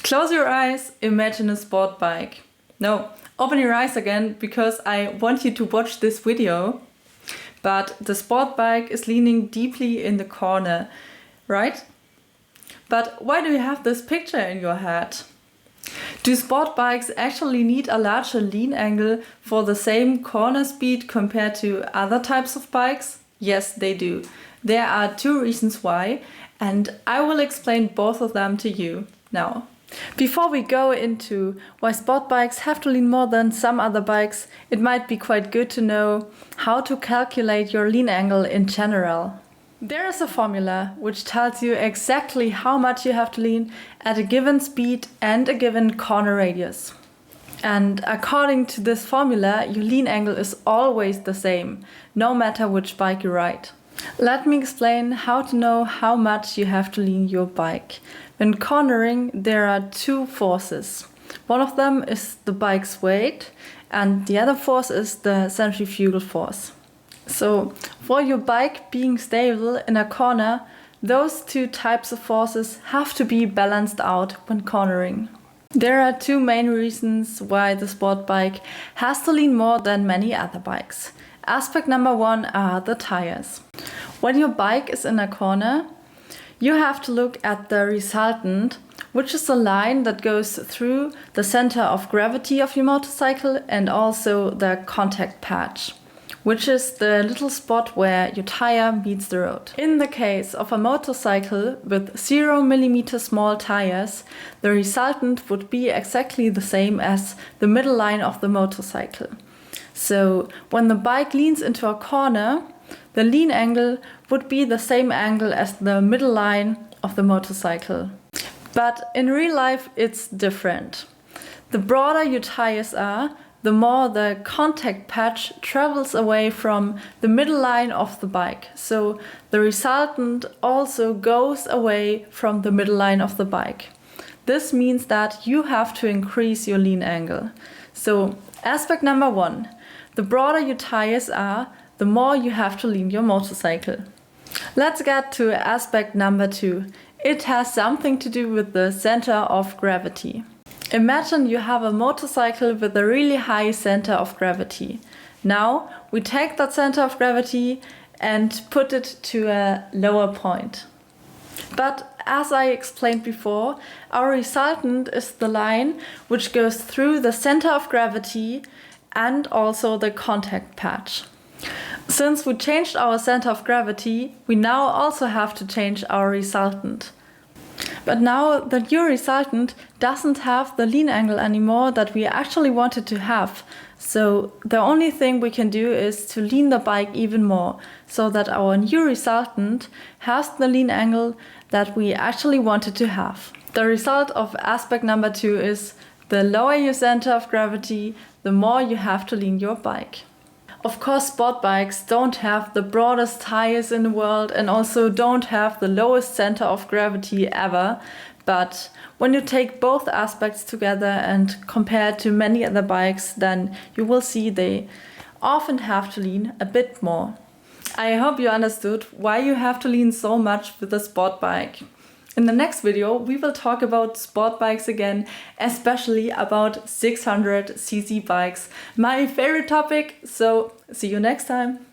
Close your eyes, imagine a sport bike. No, open your eyes again because I want you to watch this video. But the sport bike is leaning deeply in the corner, right? But why do you have this picture in your head? Do sport bikes actually need a larger lean angle for the same corner speed compared to other types of bikes? Yes, they do. There are two reasons why, and I will explain both of them to you now. Before we go into why sport bikes have to lean more than some other bikes, it might be quite good to know how to calculate your lean angle in general. There is a formula which tells you exactly how much you have to lean at a given speed and a given corner radius. And according to this formula, your lean angle is always the same, no matter which bike you ride. Let me explain how to know how much you have to lean your bike. When cornering, there are two forces. One of them is the bike's weight, and the other force is the centrifugal force. So, for your bike being stable in a corner, those two types of forces have to be balanced out when cornering. There are two main reasons why the sport bike has to lean more than many other bikes. Aspect number one are the tires. When your bike is in a corner, you have to look at the resultant, which is a line that goes through the center of gravity of your motorcycle and also the contact patch, which is the little spot where your tire meets the road. In the case of a motorcycle with 0 mm small tires, the resultant would be exactly the same as the middle line of the motorcycle. So when the bike leans into a corner, the lean angle would be the same angle as the middle line of the motorcycle. But in real life, it's different. The broader your tires are, the more the contact patch travels away from the middle line of the bike. So the resultant also goes away from the middle line of the bike. This means that you have to increase your lean angle. So aspect number one, the broader your tires are, the more you have to lean your motorcycle. Let's get to aspect number two. It has something to do with the center of gravity. Imagine you have a motorcycle with a really high center of gravity. Now we take that center of gravity and put it to a lower point. But as I explained before, our resultant is the line which goes through the center of gravity and also the contact patch. Since we changed our center of gravity, we now also have to change our resultant. But now the new resultant doesn't have the lean angle anymore that we actually wanted to have. So the only thing we can do is to lean the bike even more so that our new resultant has the lean angle that we actually wanted to have. The result of aspect number two is the lower your center of gravity, the more you have to lean your bike. Of course, sport bikes don't have the broadest tires in the world and also don't have the lowest center of gravity ever. But when you take both aspects together and compare to many other bikes, then you will see they often have to lean a bit more. I hope you understood why you have to lean so much with a sport bike. In the next video, we will talk about sport bikes again, especially about 600cc bikes, my favorite topic, so see you next time.